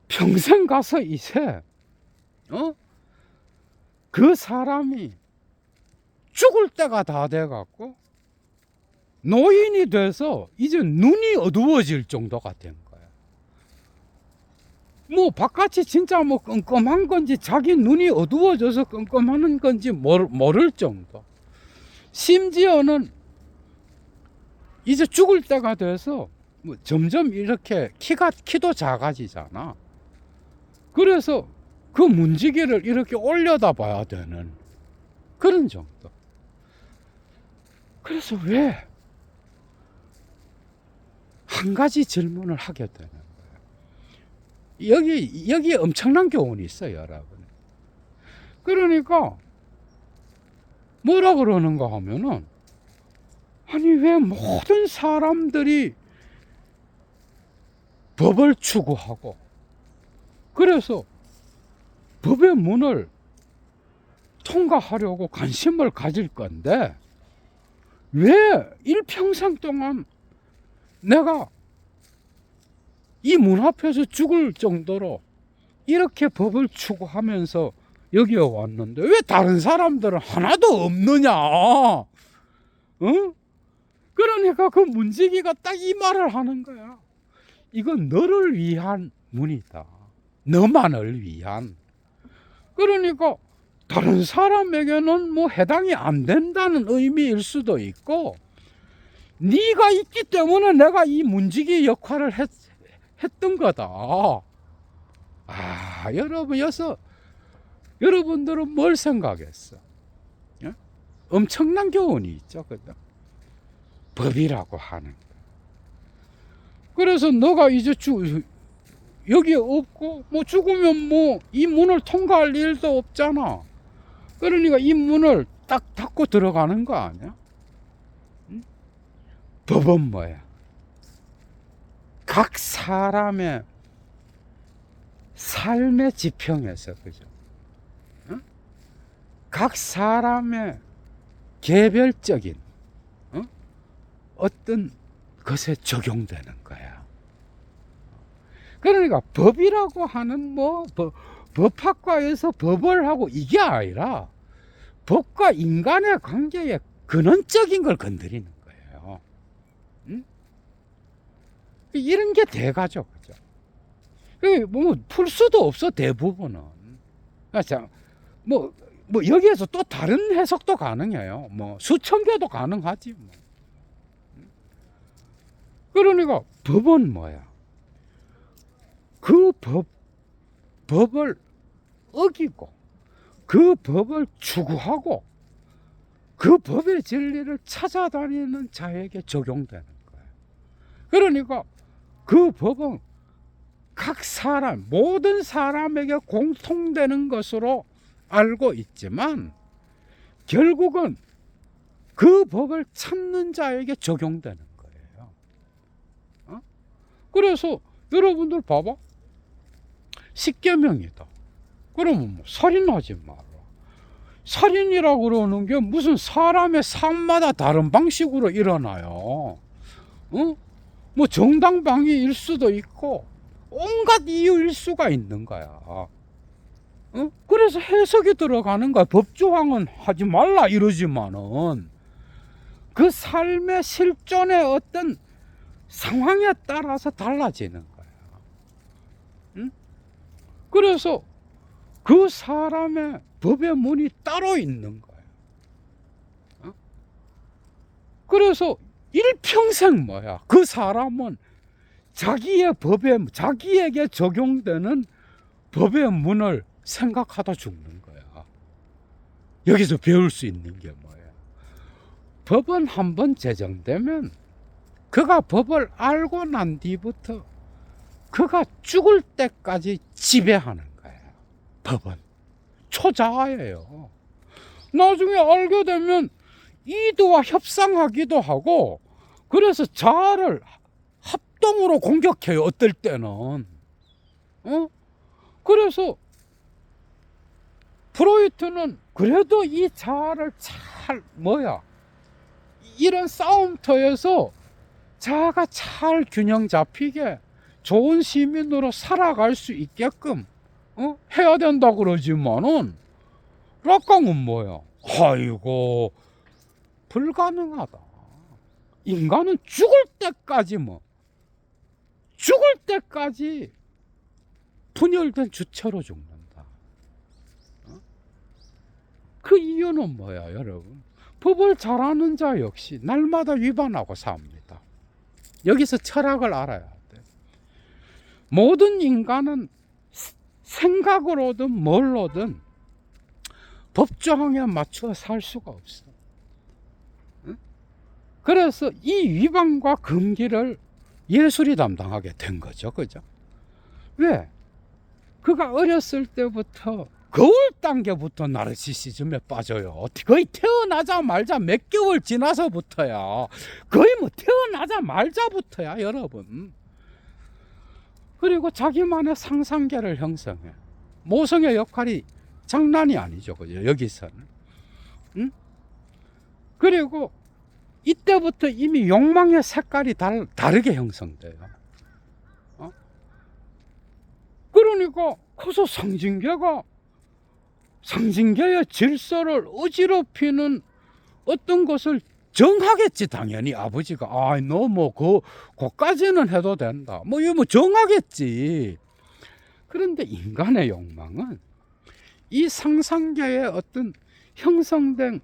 평생 가서 이제 그 사람이 죽을 때가 다 돼갖고 노인이 돼서 이제 눈이 어두워질 정도가 된 거야. 뭐 바깥이 진짜 뭐 끔끔한 건지 자기 눈이 어두워져서 끔끔한 건지 모를 정도. 심지어는 이제 죽을 때가 돼서 뭐 점점 이렇게 키도 작아지잖아. 그래서 그 문지기를 이렇게 올려다 봐야 되는 그런 정도. 그래서 왜 한 가지 질문을 하게 되는 거예요. 여기 엄청난 교훈이 있어요, 여러분. 그러니까 뭐라 그러는가 하면은, 아니 왜 모든 사람들이 법을 추구하고 그래서 법의 문을 통과하려고 관심을 가질 건데 왜 일평생 동안 내가 이 문 앞에서 죽을 정도로 이렇게 법을 추구하면서 여기에 왔는데 왜 다른 사람들은 하나도 없느냐? 그러니까 그 문지기가 딱 이 말을 하는 거야. 이건 너를 위한 문이다. 너만을 위한. 그러니까 다른 사람에게는 뭐 해당이 안 된다는 의미일 수도 있고, 네가 있기 때문에 내가 이 문지기 역할을 했던 거다. 여러분들은 뭘 생각했어? 엄청난 교훈이 있죠, 그죠? 법이라고 하는 거. 그래서 너가 이제 여기 없고 뭐 죽으면 뭐 이 문을 통과할 일도 없잖아. 그러니까 이 문을 딱 닫고 들어가는 거 아니야? 법은 뭐야? 각 사람의 삶의 지평에서, 그죠? 각 사람의 개별적인 어떤 것에 적용되는 거야. 그러니까 법이라고 하는 뭐 법학과에서 법을 하고 이게 아니라 법과 인간의 관계의 근원적인 걸 건드리는 거예요. 이런 게 대가죠, 그죠? 뭐 풀 수도 없어, 대부분은. 그러니까 뭐 여기에서 또 다른 해석도 가능해요. 뭐 수천 개도 가능하지 뭐. 그러니까 법은 뭐야? 그 법을 어기고 그 법을 추구하고 그 법의 진리를 찾아다니는 자에게 적용되는 거예요. 그러니까 그 법은 각 사람, 모든 사람에게 공통되는 것으로 알고 있지만 결국은 그 법을 찾는 자에게 적용되는 거예요. 그래서 여러분들 봐봐. 십계명이다. 그러면 뭐 살인하지 마라. 살인이라고 그러는 게 무슨 사람의 삶마다 다른 방식으로 일어나요. 뭐 정당방위일 수도 있고 온갖 이유일 수가 있는 거야. 그래서 해석이 들어가는 거야. 법조항은 하지 말라 이러지만은 그 삶의 실존의 어떤 상황에 따라서 달라지는 거야. 그래서 그 사람의 법의 문이 따로 있는 거야. 그래서 일평생 뭐야? 그 사람은 자기의 법에, 자기에게 적용되는 법의 문을 생각하다 죽는 거야. 여기서 배울 수 있는 게 뭐야? 법은 한번 제정되면 그가 법을 알고 난 뒤부터 그가 죽을 때까지 지배하는 거야. 법은 초자아예요. 나중에 알게 되면 이도와 협상하기도 하고, 그래서 자아를 합동으로 공격해요. 어떨 때는. 그래서 프로이트는 그래도 이 자아를 잘 이런 싸움터에서 자아가 잘 균형 잡히게 좋은 시민으로 살아갈 수 있게끔 해야 된다 그러지만은 락강은 뭐야? 아이고 불가능하다. 인간은 죽을 때까지 죽을 때까지 분열된 주체로 죽는다. 그 이유는 뭐야, 여러분? 법을 잘하는 자 역시 날마다 위반하고 삽니다. 여기서 철학을 알아야 돼. 모든 인간은 생각으로든 뭘로든 법조항에 맞추어 살 수가 없어. 그래서 이 위반과 금기를 예술이 담당하게 된 거죠. 그죠? 왜? 그가 어렸을 때부터 거울 단계부터 나르시시즘에 빠져요. 거의 태어나자마자 몇 개월 지나서부터야. 거의 태어나자마자부터야, 여러분. 그리고 자기만의 상상계를 형성해. 모성의 역할이 장난이 아니죠. 그죠? 여기서는. 그리고 이때부터 이미 욕망의 색깔이 다르게 형성돼요. 그러니까 커서 상징계의 질서를 어지럽히는 어떤 것을 정하겠지. 당연히 아버지가 너 그까지는 해도 된다. 이거 정하겠지. 그런데 인간의 욕망은 이 상상계의 어떤 형성된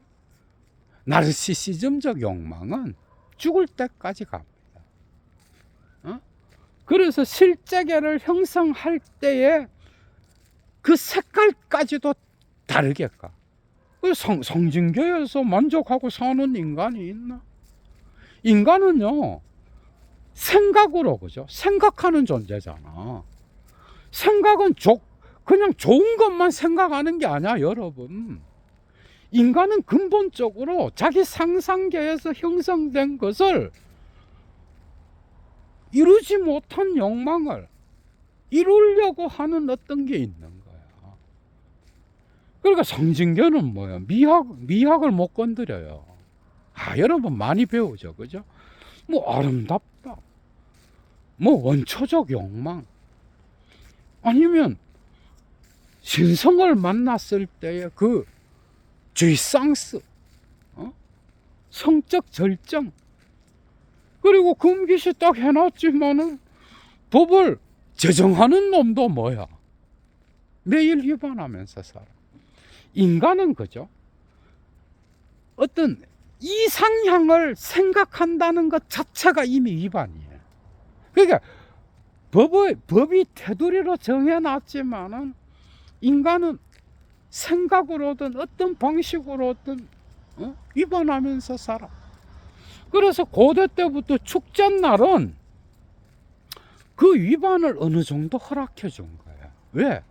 나르시시즘적 욕망은 죽을 때까지 갑니다. 그래서 실제계를 형성할 때에 그 색깔까지도 다르게 가. 상징계에서 만족하고 사는 인간이 있나? 인간은요, 생각으로, 그죠? 생각하는 존재잖아. 생각은 그냥 좋은 것만 생각하는 게 아니야, 여러분. 인간은 근본적으로 자기 상상계에서 형성된 것을 이루지 못한 욕망을 이루려고 하는 어떤 게 있는 거야. 그러니까 상징계는 뭐야? 미학을 못 건드려요. 여러분 많이 배우죠, 그죠? 아름답다, 원초적 욕망, 아니면 신성을 만났을 때의 그 쥐상스, 성적 절정. 그리고 금기시 딱 해놨지만은 법을 제정하는 놈도 뭐야? 매일 위반하면서 살아. 인간은 그죠? 어떤 이상향을 생각한다는 것 자체가 이미 위반이에요. 그러니까 법이 테두리로 정해놨지만은 인간은 생각으로든 어떤 방식으로든 위반하면서 살아. 그래서 고대 때부터 축제날은 그 위반을 어느 정도 허락해 준 거야. 왜?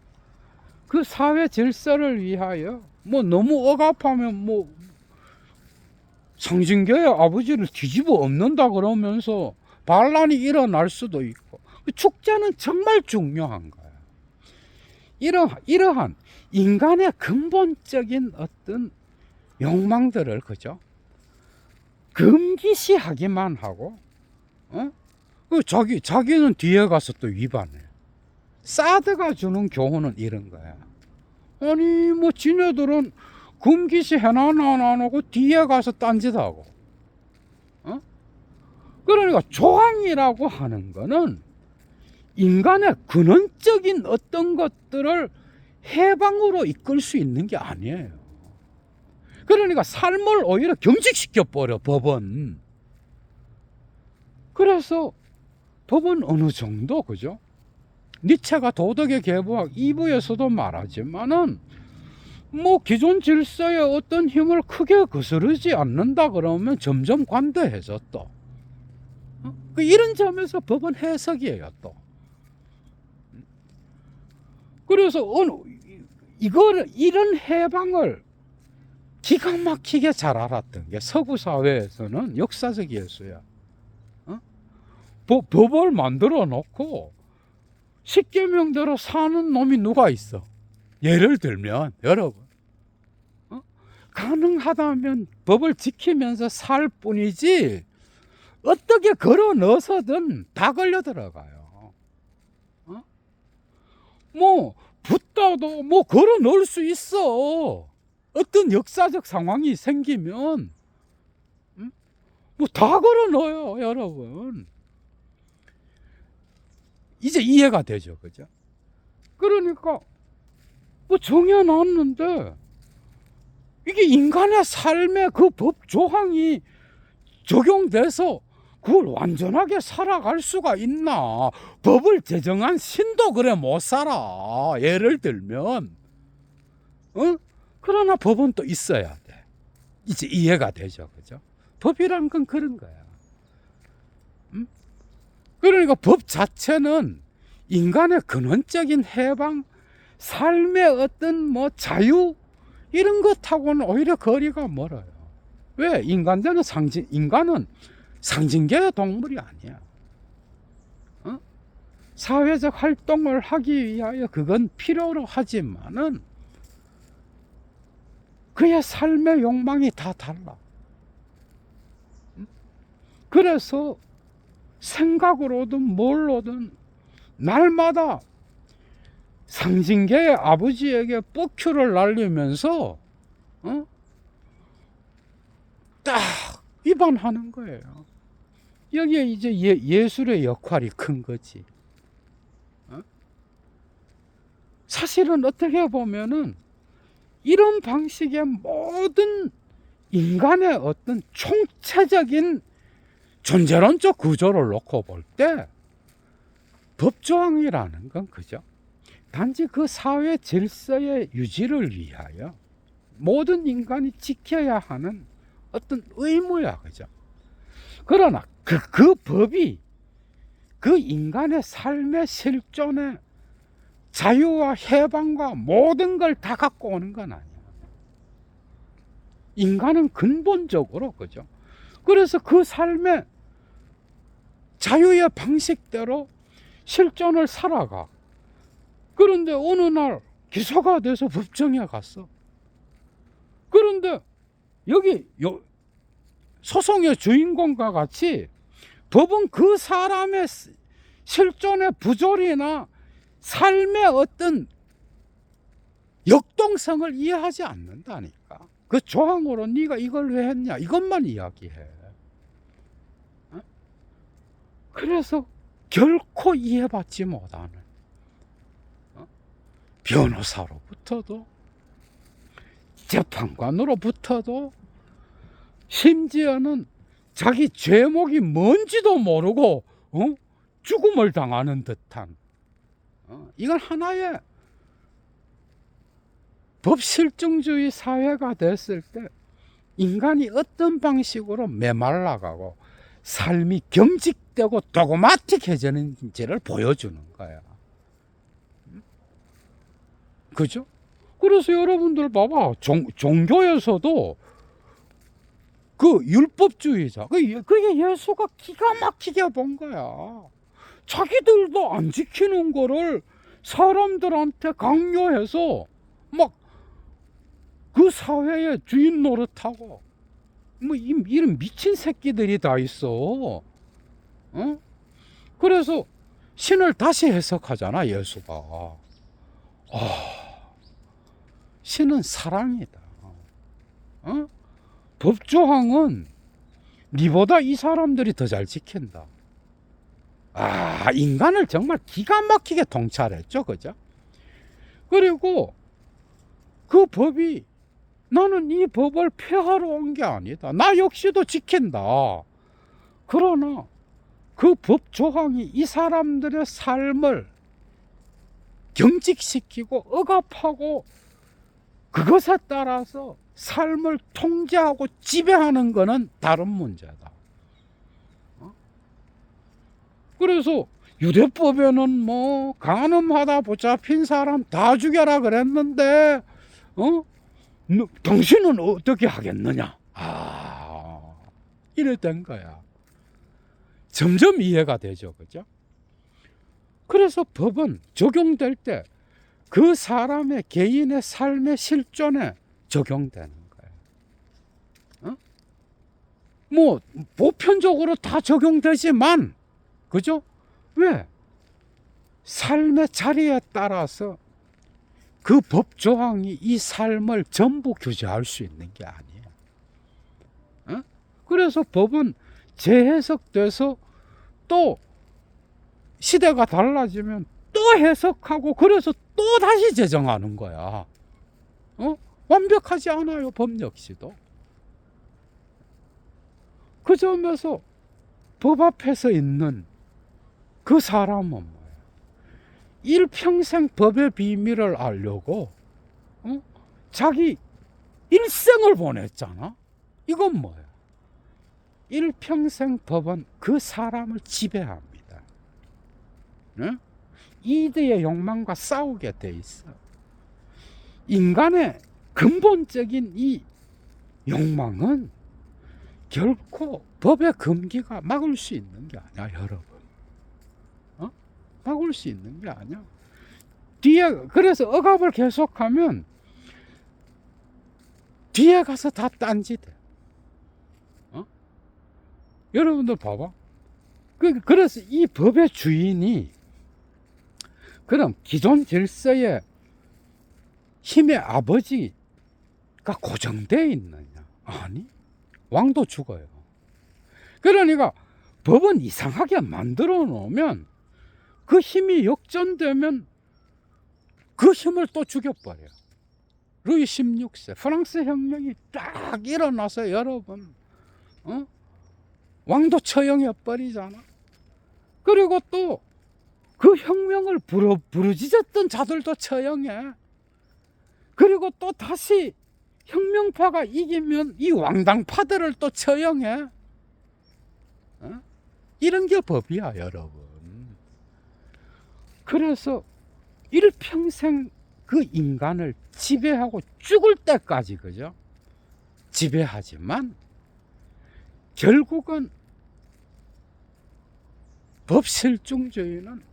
그 사회 질서를 위하여. 뭐 너무 억압하면 뭐 상징교의 아버지를 뒤집어 엎는다 그러면서 반란이 일어날 수도 있고. 축제는 정말 중요한 거야. 이러한 인간의 근본적인 어떤 욕망들을, 그죠? 금기시하기만 하고, 자기는 뒤에 가서 또 위반해. 사드가 주는 교훈은 이런 거야. 아니, 뭐, 지네들은 금기시 해놔나 안 하고 뒤에 가서 딴짓하고. 그러니까 조항이라고 하는 거는 인간의 근원적인 어떤 것들을 해방으로 이끌 수 있는 게 아니에요. 그러니까 삶을 오히려 경직시켜버려, 법은. 그래서 법은 어느 정도, 그죠? 니체가 도덕의 계보학 2부에서도 말하지만은, 뭐, 기존 질서의 어떤 힘을 크게 거스르지 않는다 그러면 점점 관대해져, 또. 이런 점에서 법은 해석이에요, 또. 그래서 이런 해방을 기가 막히게 잘 알았던 게 서구 사회에서는 역사적 예수야. 법을 만들어 놓고 십계명대로 사는 놈이 누가 있어? 예를 들면 여러분, 가능하다면 법을 지키면서 살 뿐이지 어떻게 걸어 넣어서든 다 걸려 들어가요. 뭐 붙다도 뭐 걸어 넣을 수 있어. 어떤 역사적 상황이 생기면 뭐 다 걸어 넣어요, 여러분. 이제 이해가 되죠, 그죠? 그러니까 뭐 정해놨는데 이게 인간의 삶에 그 법 조항이 적용돼서 그걸 완전하게 살아갈 수가 있나? 법을 제정한 신도 그래 못 살아. 예를 들면, 그러나 법은 또 있어야 돼. 이제 이해가 되죠, 그죠? 법이란 건 그런 거야. 그러니까 법 자체는 인간의 근원적인 해방, 삶의 어떤 뭐 자유 이런 것하고는 오히려 거리가 멀어요. 왜? 인간은 상징계의 동물이 아니야. 사회적 활동을 하기 위하여 그건 필요로 하지만은 그의 삶의 욕망이 다 달라. 그래서 생각으로든 뭘로든 날마다 상징계의 아버지에게 뻑큐를 날리면서 딱 위반하는 거예요. 여기에 이제 예술의 역할이 큰 거지. 사실은 어떻게 보면은 이런 방식의 모든 인간의 어떤 총체적인 존재론적 구조를 놓고 볼 때 법조항이라는 건, 그죠? 단지 그 사회 질서의 유지를 위하여 모든 인간이 지켜야 하는 어떤 의무야, 그죠? 그러나 그 법이 그 인간의 삶의 실존의 자유와 해방과 모든 걸 다 갖고 오는 건 아니야. 인간은 근본적으로, 그죠? 그래서 그 삶의 자유의 방식대로 실존을 살아가. 그런데 어느 날 기소가 돼서 법정에 갔어. 그런데 여기 소송의 주인공과 같이 법은 그 사람의 실존의 부조리나 삶의 어떤 역동성을 이해하지 않는다니까. 그 조항으로 네가 이걸 왜 했냐 이것만 이야기해. 그래서 결코 이해받지 못하는 변호사로부터도 재판관으로부터도 심지어는 자기 죄목이 뭔지도 모르고 죽음을 당하는 듯한 이건 하나의 법실증주의 사회가 됐을 때 인간이 어떤 방식으로 메말라가고 삶이 경직되고 도그마틱해지는지를 보여주는 거야. 그죠? 그래서 여러분들 봐봐. 종교에서도 그 율법주의자, 그게 예수가 기가 막히게 본 거야. 자기들도 안 지키는 거를 사람들한테 강요해서 막 그 사회의 주인 노릇하고 뭐 이런 미친 새끼들이 다 있어. 어? 그래서 신을 다시 해석하잖아, 예수가. 신은 사랑이다. 법조항은 니보다 이 사람들이 더 잘 지킨다. 인간을 정말 기가 막히게 통찰했죠, 그죠? 그리고 그 법이 나는 이 법을 폐하러 온 게 아니다. 나 역시도 지킨다. 그러나 그 법 조항이 이 사람들의 삶을 경직시키고 억압하고 그것에 따라서 삶을 통제하고 지배하는 것은 다른 문제다. 그래서 유대법에는 뭐 간음하다 붙잡힌 사람 다 죽여라 그랬는데 당신은 어떻게 하겠느냐? 이래 된 거야. 점점 이해가 되죠, 그죠? 그래서 법은 적용될 때 그 사람의 개인의 삶의 실존에 적용되는 거예요. 뭐 보편적으로 다 적용되지만, 그죠? 왜? 삶의 자리에 따라서 그 법 조항이 이 삶을 전부 규제할 수 있는 게 아니에요. 그래서 법은 재해석돼서 또 시대가 달라지면 또 해석하고 그래서 또 다시 제정하는 거야. 완벽하지 않아요, 법 역시도. 그 점에서 법 앞에서 있는 그 사람은 뭐예요? 일평생 법의 비밀을 알려고 자기 일생을 보냈잖아. 이건 뭐예요? 일평생 법은 그 사람을 지배합니다. 네? 이드의 욕망과 싸우게 돼 있어. 인간의 근본적인 이 욕망은 결코 법의 금기가 막을 수 있는 게 아니야, 여러분. 막을 수 있는 게 아니야. 뒤에 그래서 억압을 계속하면 뒤에 가서 다 딴짓해. 여러분들 봐봐. 그래서 이 법의 주인이 그럼 기존 질서의 힘의 아버지가 고정되어 있느냐? 아니, 왕도 죽어요. 그러니까 법은 이상하게 만들어 놓으면 그 힘이 역전되면 그 힘을 또 죽여버려요. 루이 16세 프랑스 혁명이 딱 일어나서 여러분 왕도 처형해 버리잖아. 그리고 또 그 혁명을 부르짖었던 자들도 처형해. 그리고 또 다시 혁명파가 이기면 이 왕당파들을 또 처형해. 이런 게 법이야, 여러분. 그래서 일평생 그 인간을 지배하고 죽을 때까지, 그죠? 지배하지만 결국은 법실중주의는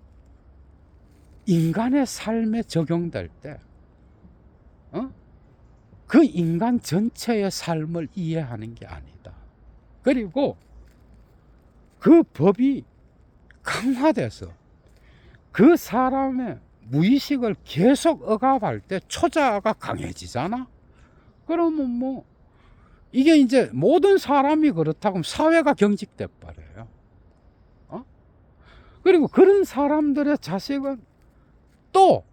인간의 삶에 적용될 때 그 인간 전체의 삶을 이해하는 게 아니다. 그리고 그 법이 강화돼서 그 사람의 무의식을 계속 억압할 때 초자아가 강해지잖아. 그러면 뭐 이게 이제 모든 사람이 그렇다고 하면 사회가 경직돼 버려요. 그리고 그런 사람들의 자식은 또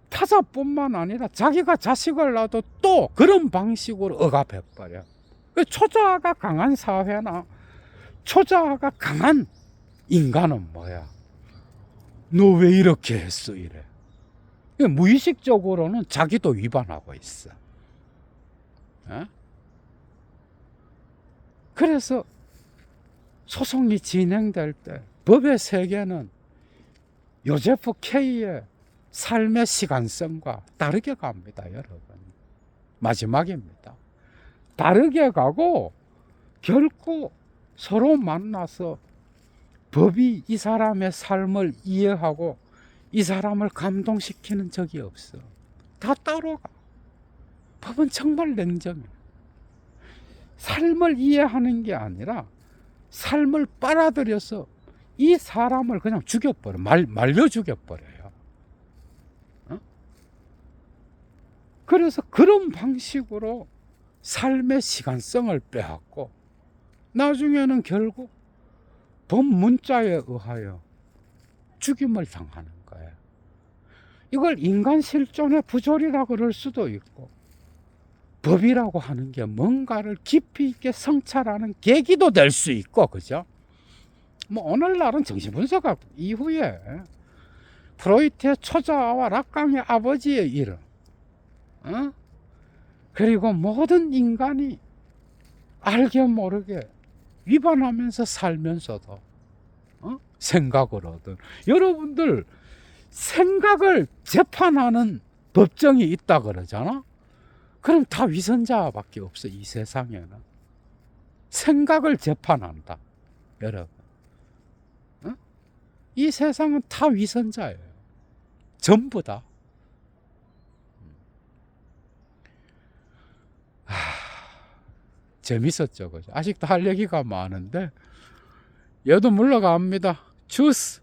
타자뿐만 아니라 자기가 자식을 낳아도 또 그런 방식으로 억압해 버려. 초자아가 강한 사회나 초자아가 강한 인간은 뭐야? 너 왜 이렇게 했어? 이래. 무의식적으로는 자기도 위반하고 있어. 그래서 소송이 진행될 때 법의 세계는 요제프 K의 삶의 시간성과 다르게 갑니다, 여러분. 마지막입니다. 다르게 가고 결코 서로 만나서 법이 이 사람의 삶을 이해하고 이 사람을 감동시키는 적이 없어. 다 따로 가. 법은 정말 냉정해. 삶을 이해하는 게 아니라 삶을 빨아들여서 이 사람을 그냥 죽여버려. 말려 죽여버려요. 어? 그래서 그런 방식으로 삶의 시간성을 빼앗고 나중에는 결국 법 문자에 의하여 죽임을 당하는 거예요. 이걸 인간 실존의 부조리라 그럴 수도 있고, 법이라고 하는 게 뭔가를 깊이 있게 성찰하는 계기도 될 수 있고, 그죠? 뭐 오늘날은 정신분석학 이후에 프로이트의 초자아와 락강의 아버지의 이름, 그리고 모든 인간이 알게 모르게 위반하면서 살면서도 생각을 얻은, 여러분들 생각을 재판하는 법정이 있다 그러잖아. 그럼 다 위선자밖에 없어. 이 세상에는 생각을 재판한다, 여러분. 이 세상은 다 위선자예요. 전부 다. 재밌었죠, 그죠? 아직도 할 얘기가 많은데 얘도 물러갑니다. 주스.